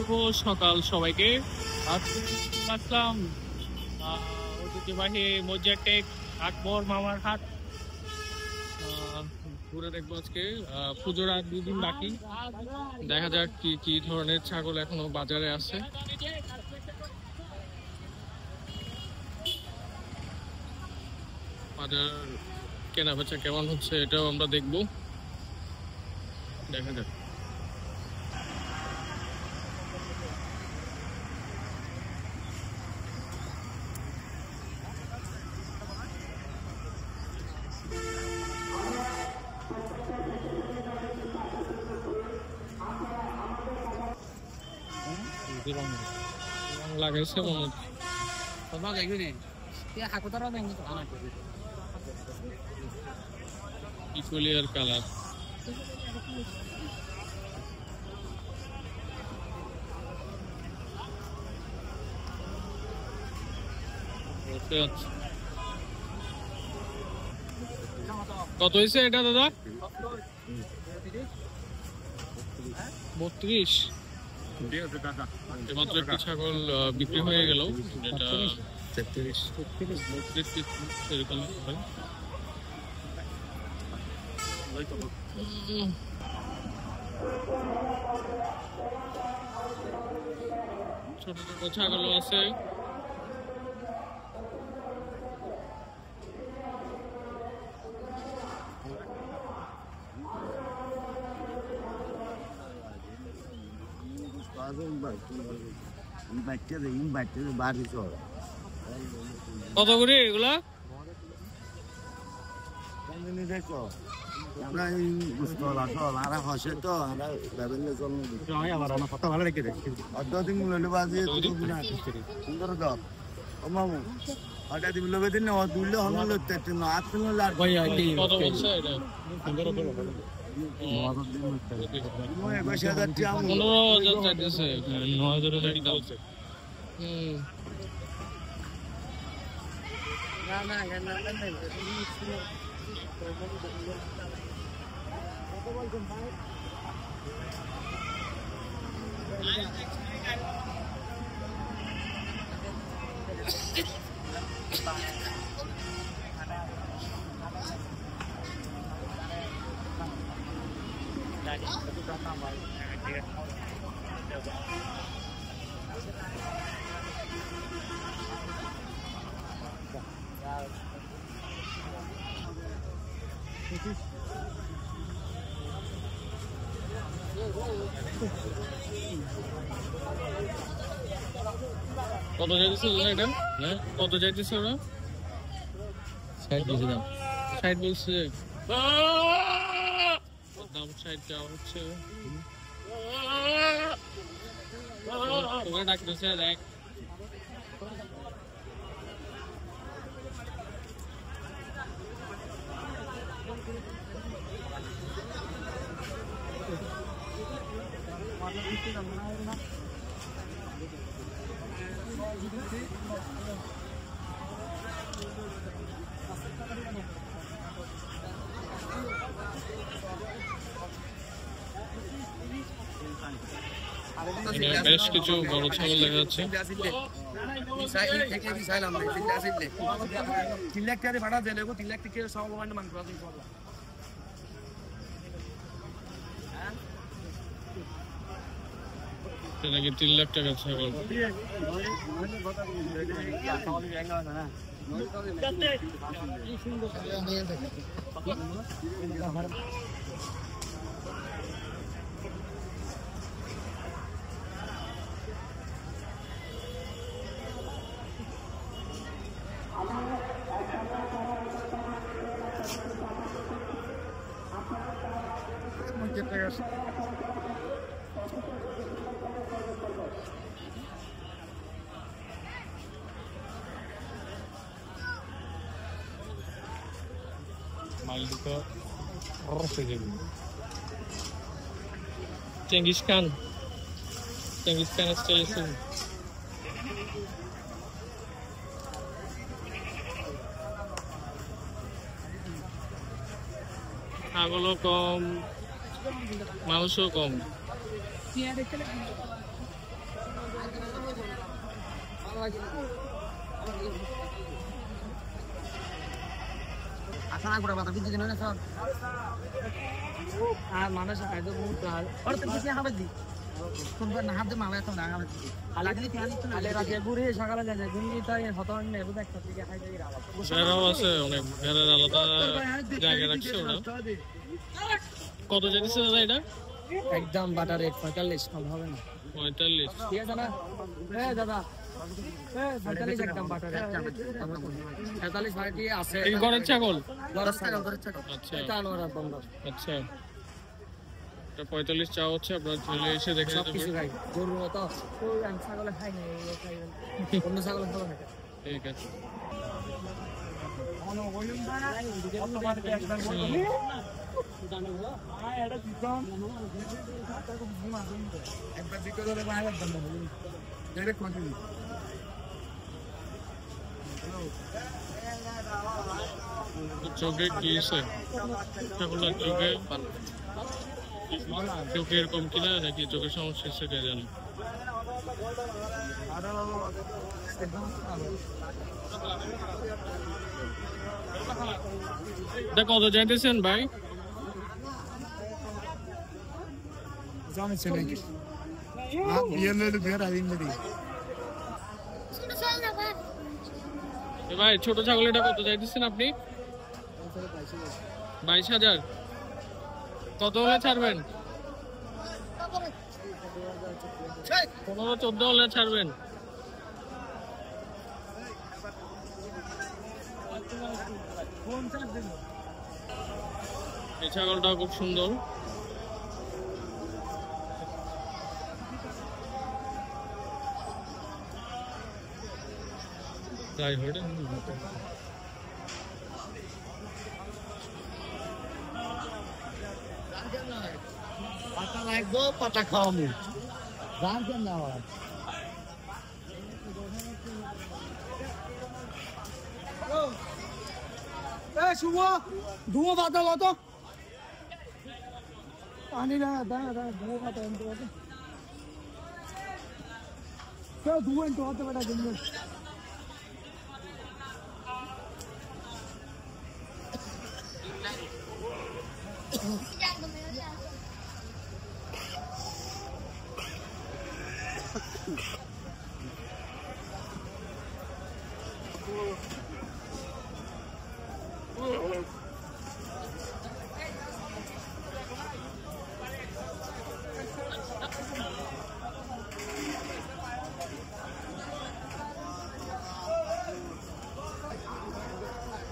শুভ সকাল সবাইকে। আসলাম ঐতিহ্যবাহী মজ্জাটেক আকবর মামার হাট। ঘুরে দেখবো আজকে পুজোর আর 2 দিন বাকি। দেখা যাক কি কি ধরনের ছাগল এখনো বাজারে আছে। বাজার কেনা বেচা কেমন হচ্ছে এটাও আমরা দেখবো, দেখা যাক। লাগাইছে মনে ইকুয়ালিয়ার কালার। কত হয়েছে এটা দাদা? 32। মাত্র একটা ছাগল বিক্রি হয়ে গেল, এটা 33 এরকম। ছোট ছোট ছাগল আছে। কত করে এগুলা? কত চাইতেছে এটা? হ্যাঁ, কত চাইতেছে ওরা? 60 বলছে দাম। 60 বলছে দাম। 60 চাওয়া হচ্ছে। ওরা ডাকতেছে দেখ। বেশ কিছু বড় ছাগল দেখা যাচ্ছে। নাকি 3 লাখ টাকা ছাগল। Maldito Genghis Khan style. ছাগলও কম, মানুষও কম। আসলে গোটা কথা বিদ্যুৎ দিন না স্যার আর মানুষ খাইতে বহুত আর আর তো কিছু হবে দি কোন না হাতে মালা তো না হবে লাগলে কি আনি আলে রাতে পুরি সকালে যায় গুনি তাই হতন নেব একটা দিকে খাই যাই রাবা বেরাও আছে অনেক বেরার আলাদা জায়গা রাখছে ওরা কত যাইতেছে দাদা এটা একদম বাটার রেট 45 কম হবে না 45 ঠিক আছে না হ্যাঁ দাদা হ্যাঁ 45 একদম বাটার রেট 45 ভাইটি আছে এই ঘরের ছাগল ঘরের ছাগল আচ্ছা এটা আনোরা বন্ধ আচ্ছা এটা 45 চা হচ্ছে আপনারা চলে এসে দেখে সব নিতে কিছু পারেন খাই গরু তো ওই ছাগল খাই না এই খাই অন্য ছাগল খাবো না ঠিক আছে চোখে কি আছে ছাগলের চোখে চোখে এরকম কিনা নাকি চোখের সমস্যা সেটা জানি এটা কত চাইতেছেন ভাই ভাই ছোট ছাগল এটা কত চাইতেছেন আপনি 22,000 কত হলে ছাড়বেন 15-14 হলে ছাড়বেন এই ছাগলটা খুব সুন্দর তাই হয় পাতা লাগবো পাতা খাওয়াবো রান কেন না শুভ ধুয়ো পাতা কত পানি না দাঁড়া ধুয়ো পাতা এনতে কত ধুয়ো এনতে কত বেটা জন্য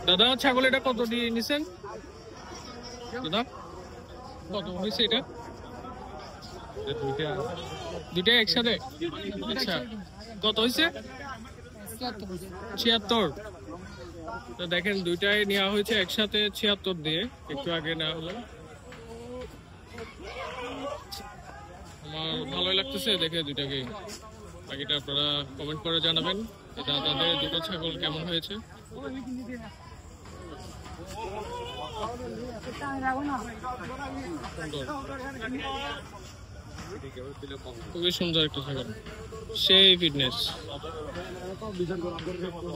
দাদা ছাগল এটা কত দিয়ে নিছেন দাদা কত হয়েছে এটা দুইটা একসাথে আচ্ছা কত হয়েছে 76 তো দেখেন দুইটাই নেওয়া হয়েছে একসাথে 76 দিয়ে একটু আগে নেওয়া হলো আমার ভালোই লাগতেছে দেখে দুইটাকে বাকিটা আপনারা কমেন্ট করে জানাবেন এটা তাদের দুটো ছাগল কেমন হয়েছে খুবই সুন্দর একটা ছাগল সেই ফিটনেস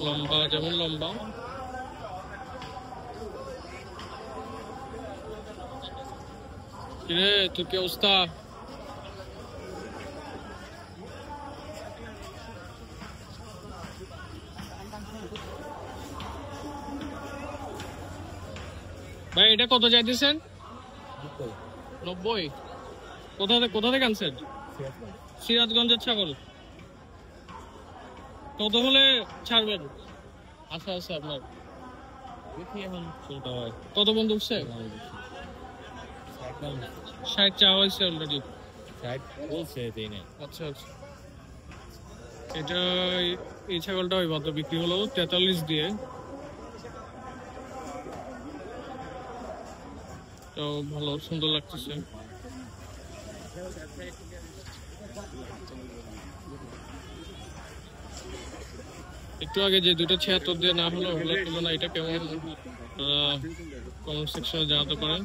লম্বা যেমন লম্বা কিরে তোর কি অবস্থা ভাই এটা কত চাইতেছেন 90 কোথা থেকে আনছেন সিরাজগঞ্জের ছাগল কত হলে ছাড়বেন আচ্ছা আচ্ছা আপনার কত বন্ধু উঠছে 60 চা হয়েছে অলরেডি 60 বলছে আচ্ছা আচ্ছা এটা এই ছাগলটা ওই মাত্র বিক্রি হলো 43 দিয়ে তো ভালো সুন্দর লাগতেছে একটু আগে যে দুটো 76 দিয়ে না হলো ওগুলোর তুলনা এটা কেমন কমেন্ট সেকশনে জানাতে পারেন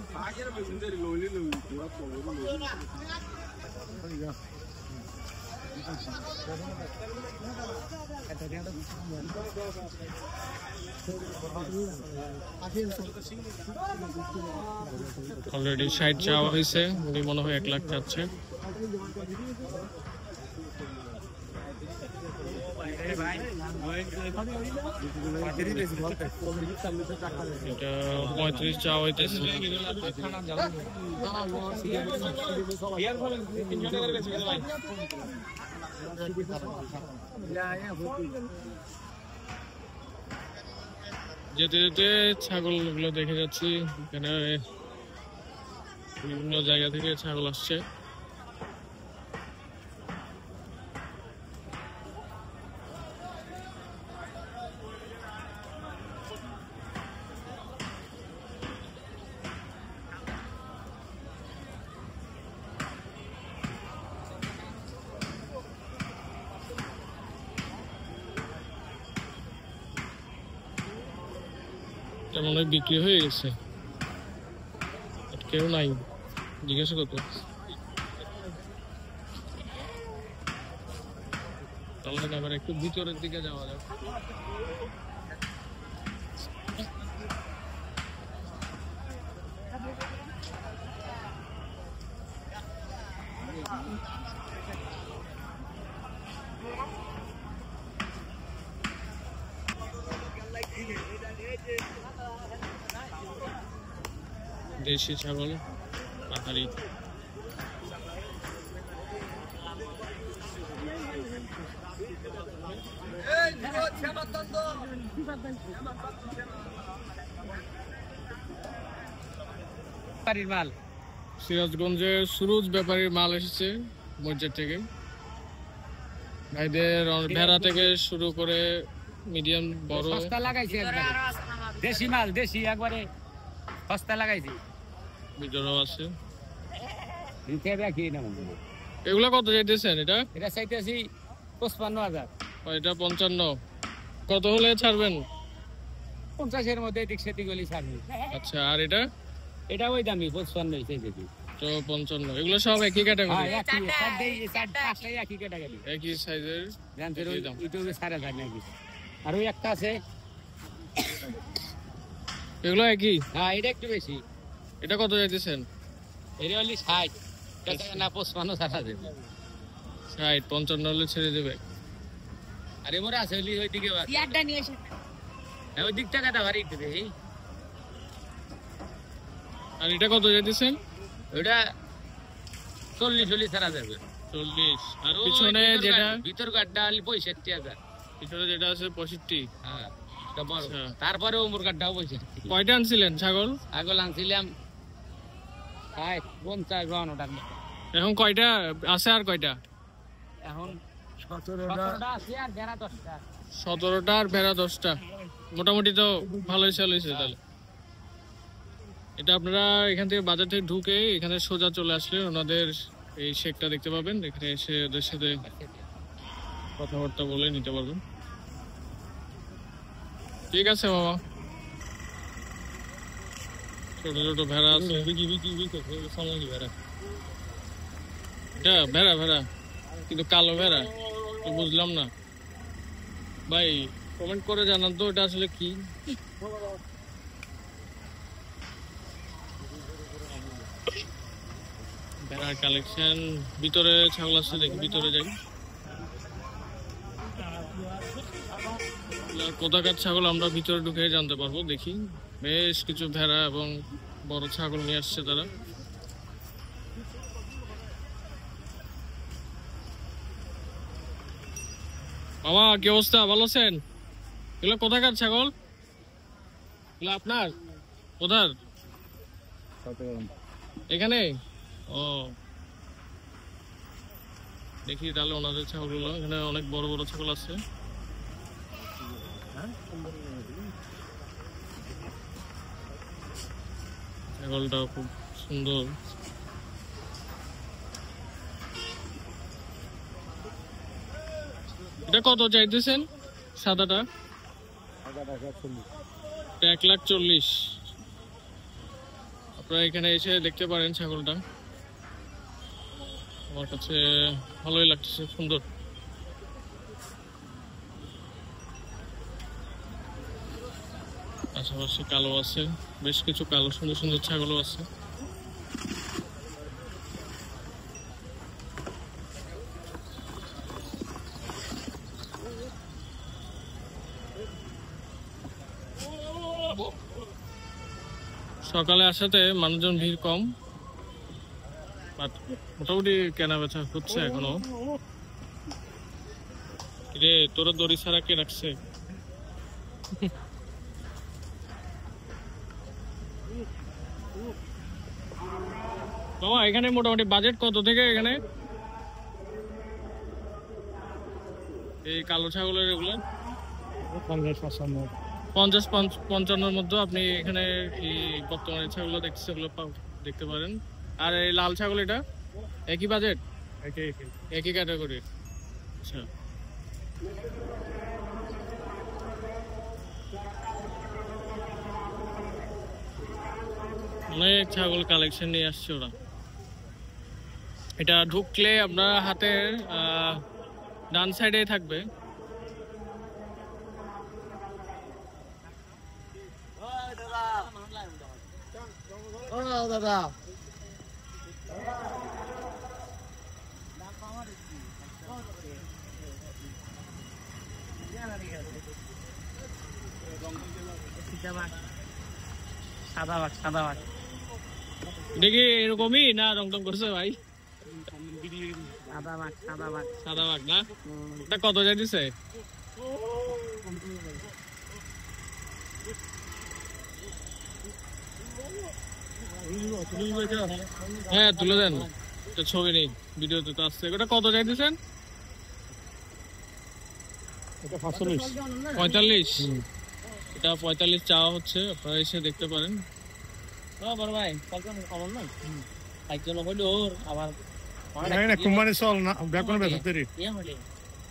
অলরেডি 60 চাওয়া হয়েছে, উনি মনে হয় 1 লাখ চাচ্ছে। এটা 35 চাওয়া হইতেছে। যেতে যেতে ছাগলগুলো দেখে যাচ্ছি, এখানে বিভিন্ন জায়গা থেকে ছাগল আসছে। মনে হয় বিক্রি হয়ে গেছে, কেউ নাই, জিজ্ঞাসা করতে। তাহলে আবার একটু ভিতরের দিকে যাওয়া যাক। দেশি ছাগল পাহাড়ি। মাল সিরাজগঞ্জের সুরুজ ব্যাপারীর মাল এসেছে মসজিদ থেকে। ভাইদের ভেড়া থেকে শুরু করে মিডিয়াম বড় সস্তা লাগাইছে, দেশি মাল, দেশি একবারে সস্তা লাগাইছি। ভিতরেও আছে। এগুলা কত চাইতেছেন? এটা চাইতেছি 55,000। এটা 55। কত হলে ছাড়বেন? 50-এর মধ্যে এদিক সেদিক হলে ছাড়বি। আচ্ছা, আর এটা ওই দামি 55 চাইতেছি। তো 55। এগুলো সব একই ক্যাটাগরি? একই ক্যাটাগরি, একই সাইজের। ইউটিউবে 4,000 নাকি। আর ওই একটা আছে, এগুলো একই? হ্যাঁ, এটা একটু বেশি। এটা কত চাইতেছেন? এটা হলে 60 না 55 ছাড়া দেবে। 60, 55 হলে ছেড়ে দেবে। আরে মোরা আছে ওই দিকে ইয়ারটা নিয়ে এসে, ওই দিক টাকাটা ভারী একটু দেখি। আর এটা কত চাইতেছেন? ওটা 40 ছাড়া যাবে। 40। আর পিছনে যেটা ভিতর কাটটা হলে 65,000। পিছনে যেটা আছে 65। হ্যাঁ, তারপরে ওমর কাটটাও 65। কয়টা আনছিলেন ছাগল? ছাগল আনছিলাম 50-52 টাকা। এখন কয়টা আছে? আর কয়টা? এখন 17টা আছে আর ভেড়া 10টা। 17টা আর ভেড়া 10টা। মোটামুটি তো ভালোই সেল হয়েছে তাহলে। এটা আপনারা এখান থেকে বাজার থেকে ঢুকে এখানে সোজা চলে আসলে ওনাদের এই শেকটা দেখতে পাবেন। এখানে এসে ওদের সাথে কথাবার্তা বলে নিতে পারবেন। ঠিক আছে মামা। ছোট ছোট ভেড়া আছে। এটা ভেড়া ভেড়া কিন্তু কালো ভেড়া, তো বুঝলাম না ভাই, কমেন্ট করে জানান তো এটা আসলে কি। ভেড়ার কালেকশন। ভিতরে ছাগল আছে, দেখি ভিতরে যাই। কোথাকার ছাগল আমরা ভিতরে ঢুকে জানতে পারবো। দেখি, বেশ কিছু ভেড়া এবং বড় ছাগল নিয়ে আসছে তারা। মামা কি অবস্থা, ভালো আছেন? এগুলো কোথাকার ছাগল? এগুলো আপনার? কোথার? এখানে? ও, দেখি তাহলে ওনাদের ছাগলগুলো। এখানে অনেক বড় বড় ছাগল আছে। ছাগলটা খুব সুন্দর। এটা কত চাইতেছেন সাদাটা? 1,40,000। আপনারা এখানে এসে দেখতে পারেন ছাগলটা। আমার কাছে ভালোই লাগতেছে, সুন্দর। পাশাপাশি কালো আছে, বেশ কিছু কালো সুন্দর সুন্দর ছাগলও আছে। সকালে আসাতে মানুষজন ভিড় কম, বাট মোটামুটি কেনা বেচা হচ্ছে এখনো। রে তোর দড়ি ছাড়া কে রাখছে? বাবা এখানে মোটামুটি বাজেট কত থেকে এখানে এই কালো ছাগলের এগুলো? 50-55 মধ্যে আপনি এখানে এই বর্তমানে ছাগল দেখছে ওগুলো দেখতে পারেন। আর এই লাল ছাগল এটা একই বাজেট, একই ক্যাটাগরি। আচ্ছা, অনেক ছাগল কালেকশন নিয়ে আসছে ওরা। এটা ঢুকলে আপনার হাতের ডান সাইডে থাকবে। দাদা সাদা বাঘ দেখি এরকমই না রং টং করছে ভাই? সাদা বাঘ না? এটা কত যাইতেছে? হ্যাঁ তুলে দেন, ছবি নেই, ভিডিওতে তো আসছে। এটা কত চাইতেছেন? 45। এটা 45 চাওয়া হচ্ছে, আপনারা এসে দেখতে পারেন। বড় ভাই খবর না একজন হইল ওর আবার কুমারী চল না বেকন বেচা তেরি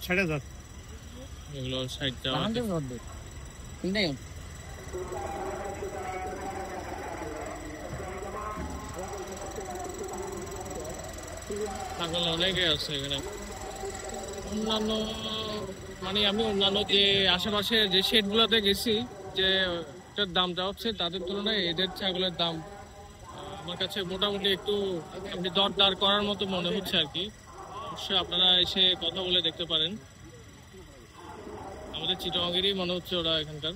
60,000 এগুলো 60 চাওয়া। ছাগল অনেকে আছে এখানে। অন্যান্য মানে আমি অন্যান্য যে আশেপাশে যে শেড গুলাতে গেছি, যে এটার দাম যা হচ্ছে তাদের তুলনায় এদের ছাগলের দাম আমার কাছে মোটামুটি একটু আপনি দরদার করার মতো মনে হচ্ছে আর কি। অবশ্যই আপনারা এসে কথা বলে দেখতে পারেন। আমাদের চিটাগাঙ্গেরই মনে হচ্ছে ওরা এখানকার।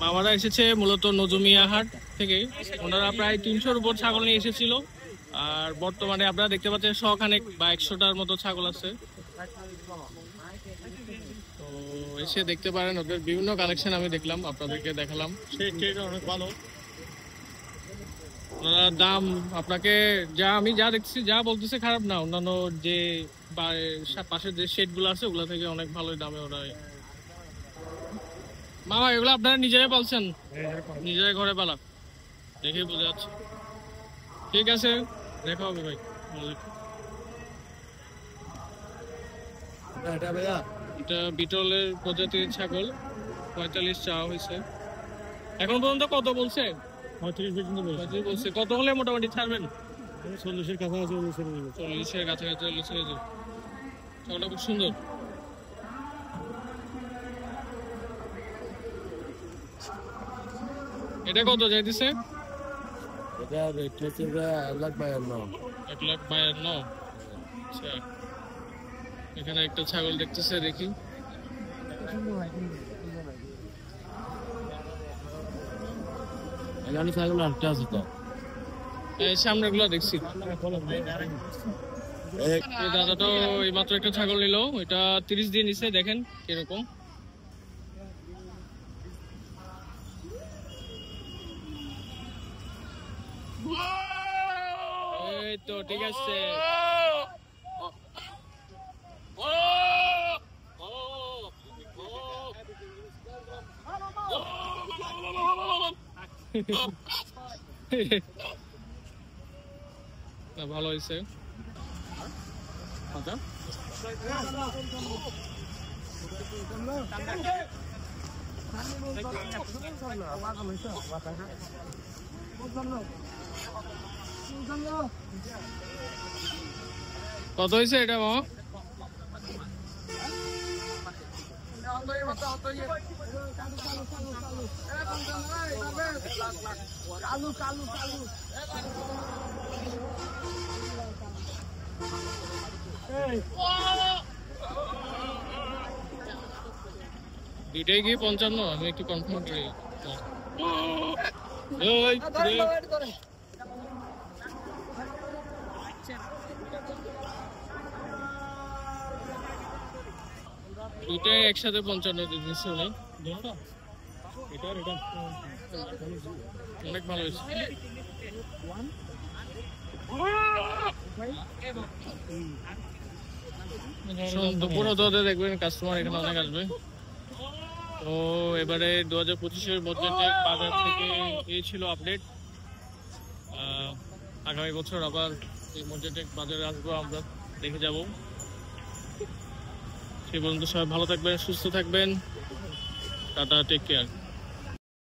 মামারা এসেছে মূলত নজুমিয়া হাট থেকে। ওনারা প্রায় 300-র উপর ছাগল নিয়ে এসেছিল। আর বর্তমানে আপনারা দেখতে পাচ্ছেন 100 বা 100টার মতো ছাগল আছে। তো এসে দেখতে পারেন, ওদের বিভিন্ন কালেকশন আমি দেখলাম, আপনাদেরকে দেখালাম। অনেক ভালো। ওনারা দাম আপনাকে আমি যা দেখছি যা বলতেছে খারাপ না, অন্যান্য যে পাশের যে শেড গুলো আছে ওগুলা থেকে অনেক ভালো দামে ওরা। মামা এগুলো আপনারা নিজেরাই পালছেন? নিজেরাই ঘরে পালা, দেখে বোঝা যাচ্ছে। ঠিক আছে, দেখা হবে ভাই। এটা বিটলের প্রজাতির ছাগল, 45 চাওয়া হয়েছে। এখন পর্যন্ত কত বলছে? 35 বলছে। কত হলে মোটামুটি ছাড়বেন? 40-এর কাছাকাছি। 40-এর কাছাকাছি ছেড়ে যাবে। ছাগলটা খুব সুন্দর। এটা কত যাইতেছে? এটা রেট হচ্ছে 1,52,000। 1,52,000। আচ্ছা, এখানে একটা ছাগল দেখতেছে, দেখি। এখানে ছাগল আটটা আছে তো, এই সামনে গুলো দেখছি। দাদা তো এই মাত্র একটা ছাগল নিল, এটা 30 দিয়ে নিছে, দেখেন কিরকম। এই তো ঠিক আছে। ভালো হয়েছে। আচ্ছা কত হয়েছে এটা মামা? দুইটাই কি 55? আমি একটু কনফার্ম করি। দুইটাই একসাথে 55 দিচ্ছে উনি। অনেক ভালো হয়েছে। দুপুরও দোতে দেখবেন কাস্টমার এখানে অনেক আসবে। তো এবারে 2025-এর বাজেটের বাজার থেকে এই ছিল আপডেট। আগামী বছর আবার এই বাজেটে বাজারে আসবো, আমরা দেখে যাব। সেই পর্যন্ত সবাই ভালো থাকবেন, সুস্থ থাকবেন। Tata, take care.